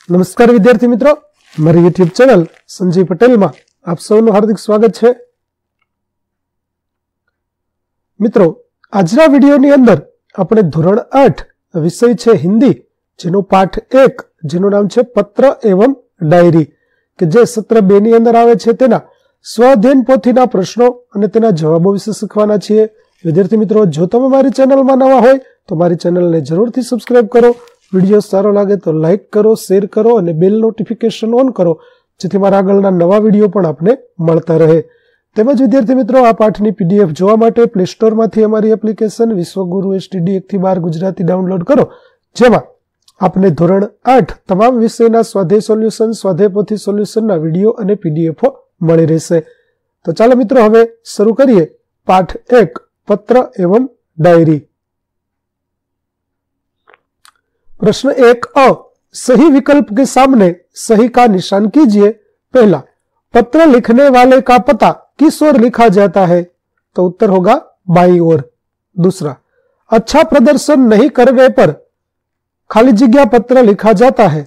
नमस्कार विद्यार्थी मित्रों, मारी यूट्यूब चैनल संजय पटेल में आप सबનું हार्दिक स्वागत है। मित्रों, आजना वीडियोनी अंदर આપણે ધોરણ 8 વિષય છે હિન્દી, જેનો પાઠ 1 જેનું નામ છે પત્ર એવं ડાયરી, કે જે સત્ર 2 ની અંદર આવે છે તેના સ્વાધ્યાયન પોથીના પ્રશ્નો અને તેના જવાબો વિશે શીખવાના છીએ। વિદ્યાર્થી મિત્રો, જો તમે મારી ચેનલમાં નવા હોય તો મારી ચેનલને જરૂરથી સબસ્ક્રાઇબ કરો। વિડિયો સારો લાગે તો લાઈક કરો, શેર કરો અને બેલ નોટિફિકેશન ઓન કરો, જેથી મારા આગળના નવા વિડિયો પણ આપને મળતા રહે। તેમજ વિદ્યાર્થી મિત્રો, આ પાઠની પીડીએફ જોવા માટે પ્લે સ્ટોરમાંથી અમારી એપ્લિકેશન વિશ્વગુરુ STD 1 થી 12 ગુજરાતી ડાઉનલોડ કરો, જેમાં આપને ધોરણ 8 તમામ વિષયના સ્વાધ્યાય સોલ્યુશન, સ્વાધ્યાય પોથી સોલ્યુશનના વિડિયો અને પીડીએફો મળી રહેશે। તો ચાલો મિત્રો, હવે શરૂ કરીએ પાઠ 1 पत्र एवं डायरी। प्रश्न 1 अ, सही विकल्प के सामने सही का निशान कीजिए। पहला, पत्र लिखने वाले का पता किस ओर लिखा जाता है? तो उत्तर होगा बाईं ओर। दूसरा, अच्छा प्रदर्शन नहीं करने पर खाली जगह पत्र लिखा जाता है?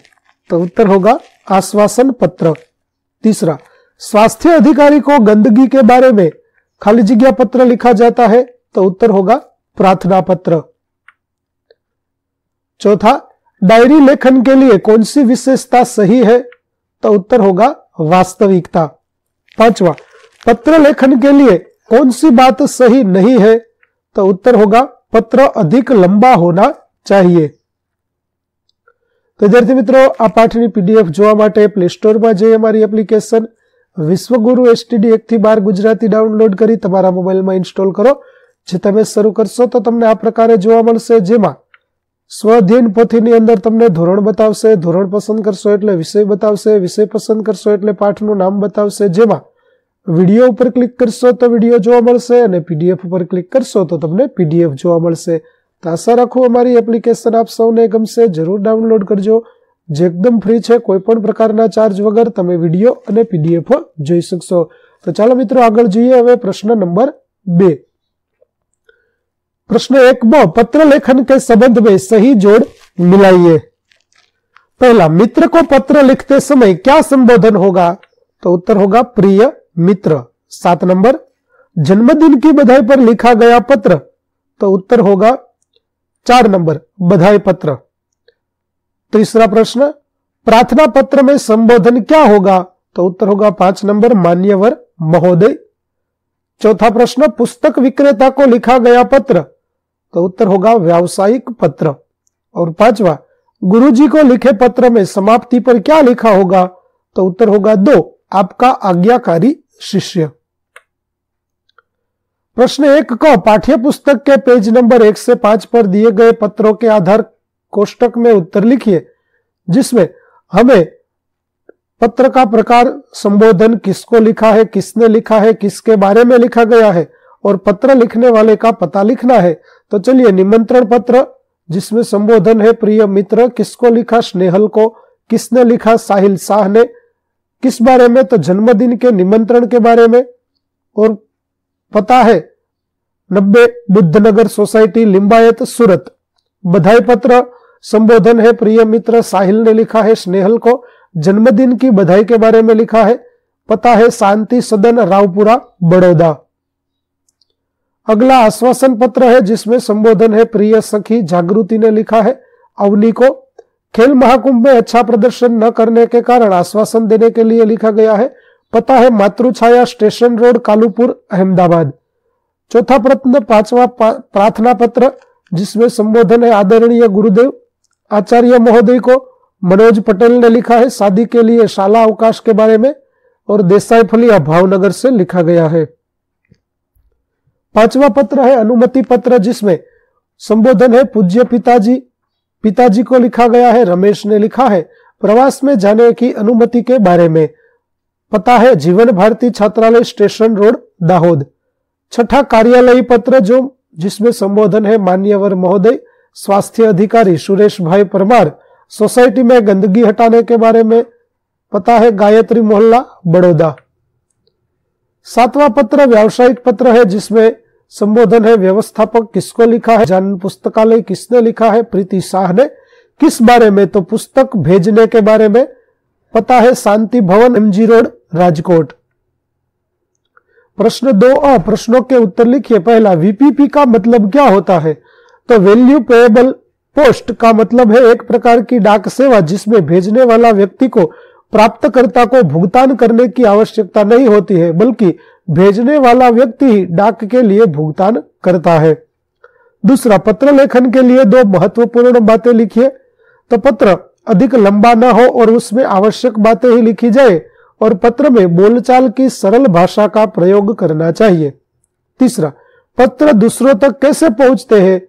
तो उत्तर होगा आश्वासन पत्र। तीसरा, स्वास्थ्य अधिकारी को गंदगी के बारे में खाली जगह पत्र लिखा जाता है? तो उत्तर होगा प्रार्थना पत्र। चौथा, डायरी लेखन के लिए कौन सी विशेषता सही है? तो उत्तर होगा वास्तविकता। पांचवा, पत्र लेखन के लिए कौन सी बात सही नहीं है? तो उत्तर होगा पत्र अधिक लंबा होना चाहिए। तो विद्यार्थी मित्रों, आ पाठनी पीडीएफ जोवा माटे प्ले स्टोर में जई अमारी एप्लिकेशन विश्वगुरु STD 1 થી 12 ગુજરાતી ડાઉનલોડ કરી તમારા મોબાઈલમાં ઇન્સ્ટોલ કરો। જે તમે શરૂ કરશો તો તમને આ પ્રકારે જોવા મળશે, જેમાં સ્વાધ્યાયન પોથીની અંદર તમને ધોરણ બતાવશે, ધોરણ પસંદ કરશો એટલે વિષય બતાવશે, વિષય પસંદ કરશો એટલે પાઠનું નામ બતાવશે, જેમાં વિડિયો ઉપર ક્લિક કરશો તો વિડિયો જોવા મળશે અને પીડીએફ ઉપર ક્લિક કરશો તો તમને પીડીએફ જોવા મળશે। તો આશા રાખું અમારી એપ્લિકેશન આપ સૌને ગમશે, જરૂર ડાઉનલોડ કરજો, જે એકદમ ફ્રી છે, કોઈ પણ પ્રકારના ચાર્જ વગર તમે વિડિયો અને પીડીએફ જોઈ શકશો। તો ચાલો મિત્રો આગળ જોઈએ। હવે પ્રશ્ન નંબર 2। प्रश्न 1 ब, पत्र लेखन के संबंध में सही जोड़ मिलाइए। पहला, मित्र को पत्र लिखते समय क्या संबोधन होगा? तो उत्तर होगा प्रिय मित्र। 7 नंबर, जन्मदिन की बधाई पर लिखा गया पत्र? तो उत्तर होगा 4 नंबर, बधाई पत्र। तीसरा प्रश्न, प्रार्थना पत्र में संबोधन क्या होगा? तो उत्तर होगा 5 नंबर, मान्यवर महोदय। चौथा प्रश्न, पुस्तक विक्रेता को लिखा गया पत्र? तो उत्तर होगा व्यावसायिक पत्र। और 5वां, गुरुजी को लिखे पत्र में समाप्ति पर क्या लिखा होगा? तो उत्तर होगा 2, आपका आज्ञाकारी शिष्य। प्रश्न 1 को पाठ्य पुस्तक के पेज नंबर 1 से 5 पर दिए गए पत्रों के आधार कोष्टक में उत्तर लिखिए, जिसमें हमें पत्र का प्रकार, संबोधन किसको लिखा है, किसने लिखा है, किसके बारे में लिखा गया है और पत्र लिखने वाले का पता लिखना है। तो चलिए, निमंत्रण पत्र जिसमें संबोधन है प्रिय मित्र, किसको लिखा? स्नेहल को। किसने लिखा? साहिल शाह ने। किस बारे में? तो जन्मदिन के निमंत्रण के बारे में। और पता है 90 बुद्धनगर सोसाइटी, लिंबायत, सूरत। बधाई पत्र, संबोधन है प्रिय मित्र, साहिल ने लिखा है स्नेहल को। जन्मदिन की बधाई के बारे में लिखा है, पता है शांति सदन, रावपुरा, बड़ौदा। अगला आश्वासन पत्र है, जिसमें संबोधन है प्रिय सखी, जागृति ने लिखा है अवनी को। खेल महाकुंभ में अच्छा प्रदर्शन न करने के कारण आश्वासन देने के लिए लिखा गया है, पता है मातृछाया, स्टेशन रोड, कालूपुर, अहमदाबाद। चौथा प्रश्न, 5वां, प्रार्थना पत्र, जिसमें संबोधन है आदरणीय गुरुदेव आचार्य महोदय को। मनोज पटेल ने लिखा है शादी के लिए शाला अवकाश के बारे में। और देसाई फलिया, भावनगर से लिखा गया है। 5वां पत्र है अनुमति पत्र, जिसमें संबोधन है पूज्य पिताजी, पिताजी को लिखा गया है रमेश ने लिखा है प्रवास में जाने की अनुमति के बारे में, पता है जीवन भारती छात्रालय, स्टेशन रोड, दाहोद। छठा कार्यालयी पत्र, जो जिसमें संबोधन है मान्यवर महोदय, स्वास्थ्य अधिकारी सुरेश भाई परमार, सोसाइटी में गंदगी हटाने के बारे में, पता है गायत्री मोहल्ला, बड़ौदा। 7वां पत्र व्यावसायिक पत्र है, जिसमें संबोधन है व्यवस्थापक, किसको लिखा है? जानन पुस्तकालय, किसने लिखा है? प्रीति शाह ने। किस बारे में? तो पुस्तक भेजने के बारे में। पता है शांति भवन, MG रोड, राजकोट। प्रश्न 2 प्रश्नों के उत्तर लिखिए। पहला, VPP का मतलब क्या होता है? तो वैल्यू पेएबल पोस्ट का मतलब है एक प्रकार की डाक सेवा जिसमें भेजने वाला व्यक्ति को प्राप्तकर्ता को भुगतान करने की आवश्यकता नहीं होती है, बल्कि भेजने वाला व्यक्ति ही डाक के लिए भुगतान करता है। दूसरा, पत्र लेखन के लिए 2 महत्वपूर्ण बातें लिखिए। तो पत्र अधिक लंबा न हो और उसमें आवश्यक बातें ही लिखी जाए, और पत्र में बोलचाल की सरल भाषा का प्रयोग करना चाहिए। तीसरा, पत्र दूसरों तक कैसे पहुंचते हैं?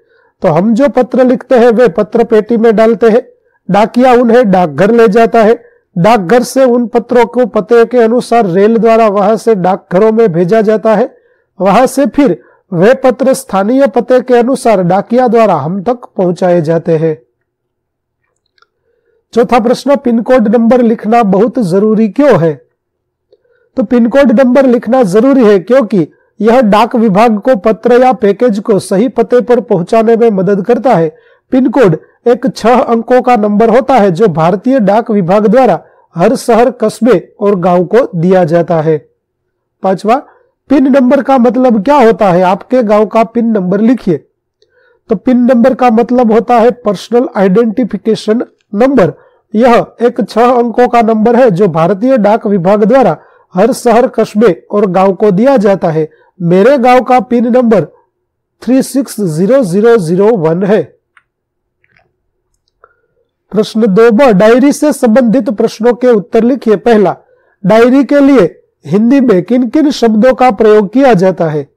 तो हम जो पत्र लिखते हैं वे पत्र पेटी में डालते हैं, डाकिया उन्हें डाकघर ले जाता है, डाकघर से उन पत्रों को पते के अनुसार रेल द्वारा वहां से डाकघरों में भेजा जाता है, वहां से फिर वे पत्र स्थानीय पते के अनुसार डाकिया द्वारा हम तक पहुंचाए जाते हैं। चौथा प्रश्न, पिन कोड नंबर लिखना बहुत जरूरी क्यों है? तो पिन कोड नंबर लिखना जरूरी है क्योंकि यह डाक विभाग को पत्र या पैकेज को सही पते पर पहुंचाने में मदद करता है। पिन कोड एक 6 अंकों का नंबर होता है जो भारतीय डाक विभाग द्वारा हर शहर, कस्बे और गांव को दिया जाता है। पांचवा, पिन नंबर का मतलब क्या होता है? आपके गांव का पिन नंबर लिखिए। तो पिन नंबर का मतलब होता है पर्सनल आइडेंटिफिकेशन नंबर। यह एक 6 अंकों का नंबर है जो भारतीय डाक विभाग द्वारा हर शहर, कस्बे और गांव को दिया जाता है। मेरे गांव का पिन नंबर 360001 है। प्रश्न 2 डायरी से संबंधित प्रश्नों के उत्तर लिखिए। पहला, डायरी के लिए हिंदी में किन किन शब्दों का प्रयोग किया जाता है?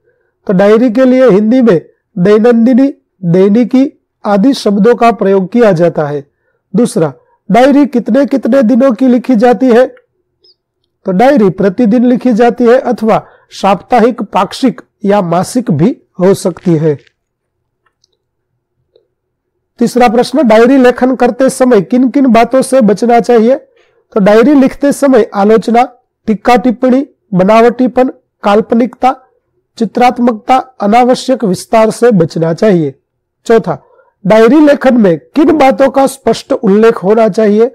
तो डायरी के लिए हिंदी में दैनंदिनी, दैनिकी आदि शब्दों का प्रयोग किया जाता है। दूसरा, डायरी कितने कितने दिनों की लिखी जाती है? तो डायरी प्रतिदिन लिखी जाती है अथवा साप्ताहिक, पाक्षिक या मासिक भी हो सकती है। तीसरा प्रश्न, डायरी लेखन करते समय किन किन बातों से बचना चाहिए? तो डायरी लिखते समय आलोचना, टीका टिप्पणी, बनावटीपन, काल्पनिकता, चित्रात्मकता, अनावश्यक विस्तार से बचना चाहिए। चौथा, डायरी लेखन में किन बातों का स्पष्ट उल्लेख होना चाहिए?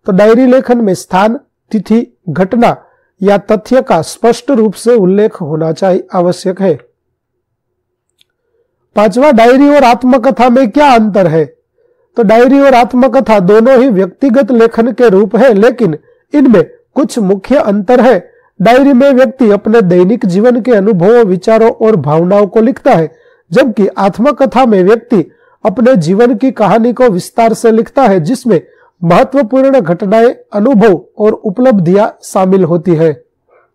तो डायरी लेखन में स्थान, तिथि, घटना या तथ्य का स्पष्ट रूप से उल्लेख होना चाहिए, आवश्यक है। पांचवा, डायरी और आत्मकथा में क्या अंतर है? तो डायरी और आत्मकथा दोनों ही व्यक्तिगत लेखन के रूप है, लेकिन इनमें कुछ मुख्य अंतर है। डायरी में व्यक्ति अपने दैनिक जीवन के अनुभवों, विचारों और भावनाओं को लिखता है, जबकि आत्मकथा में व्यक्ति अपने जीवन की कहानी को विस्तार से लिखता है, जिसमें महत्वपूर्ण घटनाएं, अनुभव और उपलब्धियां शामिल होती है।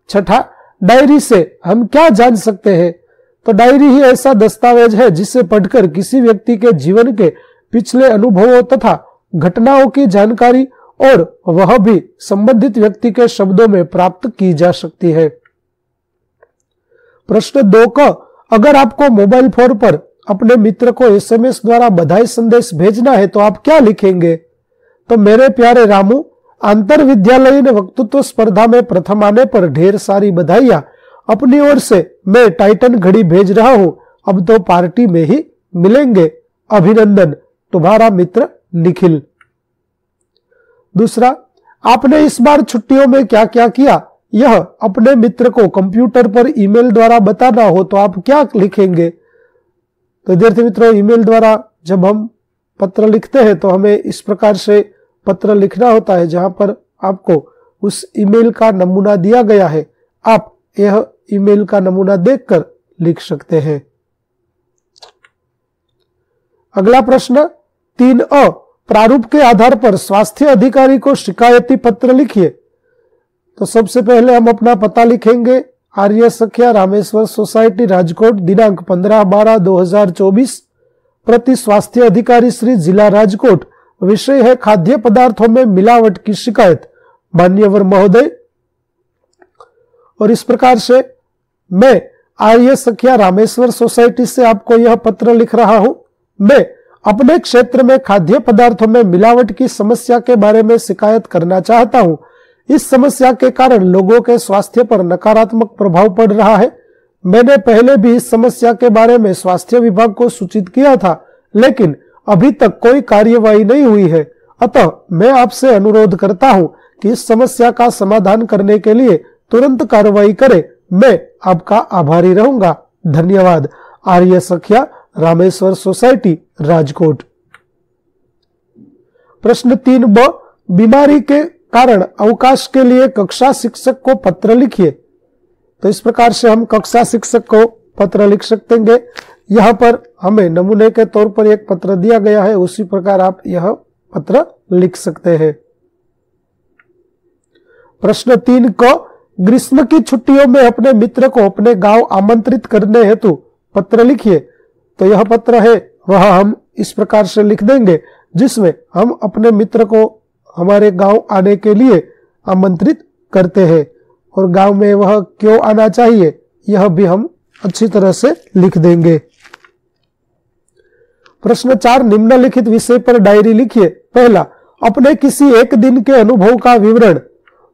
छठा, डायरी से हम क्या जान सकते हैं? तो डायरी ही ऐसा दस्तावेज है जिसे पढ़कर किसी व्यक्ति के जीवन के पिछले अनुभवों तथा घटनाओं की जानकारी और वह भी संबंधित व्यक्ति के शब्दों में प्राप्त की जा सकती है। प्रश्न 2 का, अगर आपको मोबाइल फोन पर अपने मित्र को SMS द्वारा बधाई संदेश भेजना है तो आप क्या लिखेंगे? तो मेरे प्यारे रामू, अंतर विद्यालयीन वक्तृत्व स्पर्धा में प्रथम आने पर ढेर सारी बधाइयां। अपनी ओर से मैं टाइटन घड़ी भेज रहा हूं, अब तो पार्टी में ही मिलेंगे। अभिनंदन, तुम्हारा मित्र निखिल। दूसरा, आपने इस बार छुट्टियों में क्या क्या किया? यह अपने मित्र को कंप्यूटर पर ईमेल द्वारा बताना हो तो आप क्या लिखेंगे? तो विद्यार्थी मित्रों, ईमेल द्वारा जब हम पत्र लिखते हैं तो हमें इस प्रकार से पत्र लिखना होता है, जहां पर आपको उस ईमेल का नमूना दिया गया है। आप यह ईमेल का नमूना देखकर लिख सकते हैं। अगला प्रश्न 3A, प्रारूप के आधार पर स्वास्थ्य अधिकारी को शिकायती पत्र लिखिए। तो सबसे पहले हम अपना पता लिखेंगे। आर्य सख्या रामेश्वर सोसाइटी, राजकोट, दिनांक 15/12/2024, प्रति स्वास्थ्य अधिकारी श्री जिला राजकोट। विषय है खाद्य पदार्थों में मिलावट की शिकायत। मान्यवर महोदय, और इस प्रकार से मैं आर्य सख्या रामेश्वर सोसाइटी से आपको यह पत्र लिख रहा हूं। मैं अपने क्षेत्र में खाद्य पदार्थों में मिलावट की समस्या के बारे में शिकायत करना चाहता हूं। इस समस्या के कारण लोगों के स्वास्थ्य पर नकारात्मक प्रभाव पड़ रहा है। मैंने पहले भी इस समस्या के बारे में स्वास्थ्य विभाग को सूचित किया था, लेकिन अभी तक कोई कार्यवाही नहीं हुई है, अतः मैं आपसे अनुरोध करता हूं कि इस समस्या का समाधान करने के लिए तुरंत कार्रवाई करें। मैं आपका आभारी रहूंगा। धन्यवाद। आर्य सखिया, रामेश्वर सोसाइटी, राजकोट। प्रश्न 3b, बीमारी के कारण अवकाश के लिए कक्षा शिक्षक को पत्र लिखिए। तो इस प्रकार से हम कक्षा शिक्षक को पत्र लिख सकते हैं। यहाँ पर हमें नमूने के तौर पर एक पत्र दिया गया है, उसी प्रकार आप यह पत्र लिख सकते हैं। प्रश्न 3 को, ग्रीष्म की छुट्टियों में अपने मित्र को अपने गांव आमंत्रित करने हेतु पत्र लिखिए। तो यह पत्र है वह हम इस प्रकार से लिख देंगे, जिसमें हम अपने मित्र को हमारे गांव आने के लिए आमंत्रित करते हैं, और गांव में वह क्यों आना चाहिए यह भी हम अच्छी तरह से लिख देंगे। प्रश्न 4, निम्नलिखित विषय पर डायरी लिखिए। पहला, अपने किसी एक दिन के अनुभव का विवरण।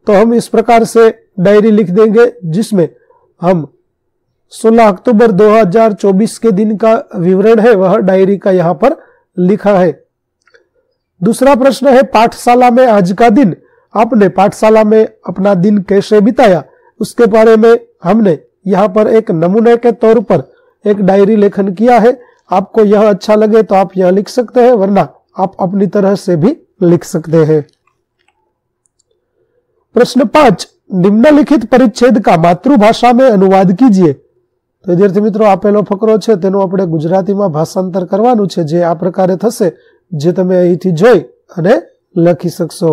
तो हम इस प्रकार से डायरी लिख देंगे, जिसमें हम 16 अक्टूबर 2024 के दिन का विवरण है वह डायरी का यहाँ पर लिखा है। दूसरा प्रश्न है, पाठशाला में आज का दिन। आपने पाठशाला में अपना दिन कैसे बिताया, उसके बारे में हमने यहाँ पर एक नमूने के तौर पर एक डायरी लेखन किया है। आपको यह अच्छा लगे तो आप यह लिख सकते हैं, वरना आप अपनी तरह से भी लिख सकते हैं। प्रश्न 5, निम्नलिखित परिच्छेद का मातृभाषा में अनुवाद कीजिए। तो विद्यार्थी मित्रों, આપેલો ફકરો છે તેનો આપણે ગુજરાતીમાં ભાષાંતર કરવાનું છે, જે આ પ્રકારે થશે, જે તમે અહીંથી જોઈ અને લખી શકશો।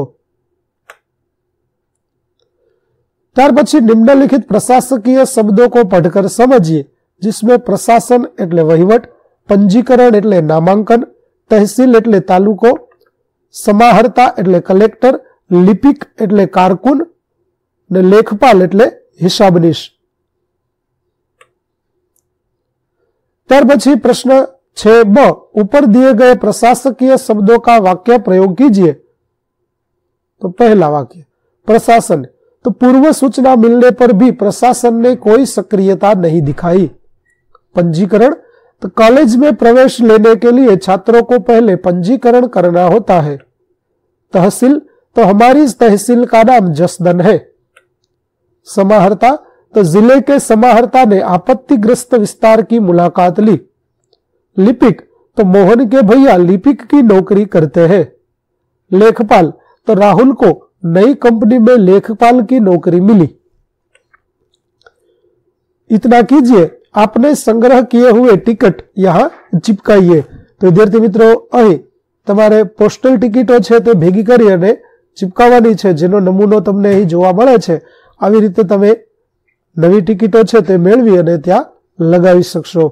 ત્યાર પછી નિમ્નલિખિત પ્રશાસकीय शब्दों को पढ़कर समझिए, जिसमें प्रशासन એટલે વહીવટ, पंजीकरण એટલે नामांकन, तहसील એટલે तालुको, समाहर्ता એટલે कलेक्टर, लिपिक એટલે कारकुन ने लेखपाल એટલે हिसाबनीश। ત્યાર પછી પ્રશ્न 6b, ऊपर दिए गए प्रशासकीय शब्दों का वाक्य प्रयोग कीजिए। तो पहला वाक्य, प्रशासन। तो पूर्व सूचना मिलने पर भी प्रशासन ने कोई सक्रियता नहीं दिखाई। पंजीकरण, तो कॉलेज में प्रवेश लेने के लिए छात्रों को पहले पंजीकरण करना होता है। तहसील, तो हमारी तहसील का नाम जसदन है। समाहर्ता, तो जिले के समाहर्ता ने आपत्तिग्रस्त विस्तार की मुलाकात ली। लिपिक, तो मोहन के भैया लिपिक की नौकरी करते हैं। लेखपाल, तो राहुल को नई कंपनी में लेखपाल की नौकरी मिली। इतना कीजिए, आपने संग्रह किए हुए टिकट यहाँ चिपकाइए। तो विद्यार्थी मित्रों, અહીં તમારે પોસ્ટલ ટિકિટો છે તે ભેગી કરી અને चिपकावવાની છે, જેનો નમૂનો તમને અહીં જોવા મળે છે। આવી રીતે તમે નવી ટિકિટો છે તે મેળવી અને ત્યાં લગાવી શકશો।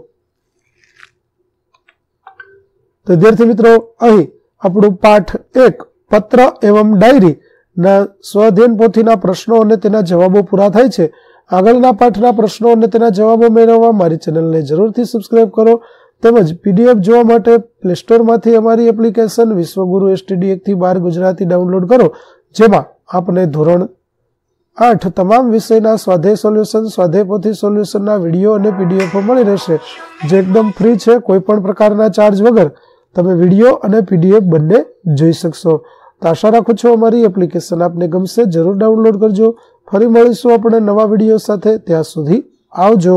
તો વિદ્યાર્થી મિત્રો, અહીં આપણું પાઠ 1 પત્ર એવં ડાયરી ના સ્વાધ્યાયન પોથીના પ્રશ્નો અને તેના જવાબો પૂરા થાય છે। આગળના પાઠના પ્રશ્નો અને તેના જવાબો મેળવવા મારી ચેનલને જરૂરથી સબસ્ક્રાઇબ કરો, તેમજ પીડીએફ જોવા માટે પ્લે સ્ટોરમાંથી અમારી એપ્લિકેશન વિશ્વગુરુ STD 1 થી 12 ગુજરાતી ડાઉનલોડ કરો, જેમાં આપને ધોરણ 8 તમામ વિષયના સ્વાધ્યાય સોલ્યુશન, સ્વાધ્યાય પોથી સોલ્યુશનના વિડીયો અને પીડીએફો મળી રહેશે, જે એકદમ ફ્રી છે। કોઈ પણ પ્રકારના ચાર્જ વગર તમે વિડીયો અને પીડીએફ બંને જોઈ શકશો। તો આશા રાખું છું અમારી એપ્લિકેશન આપને ગમશે। જરૂર ડાઉનલોડ કરજો। ફરી મળીશું આપણે નવા વિડીયો સાથે। ત્યાં સુધી આવજો।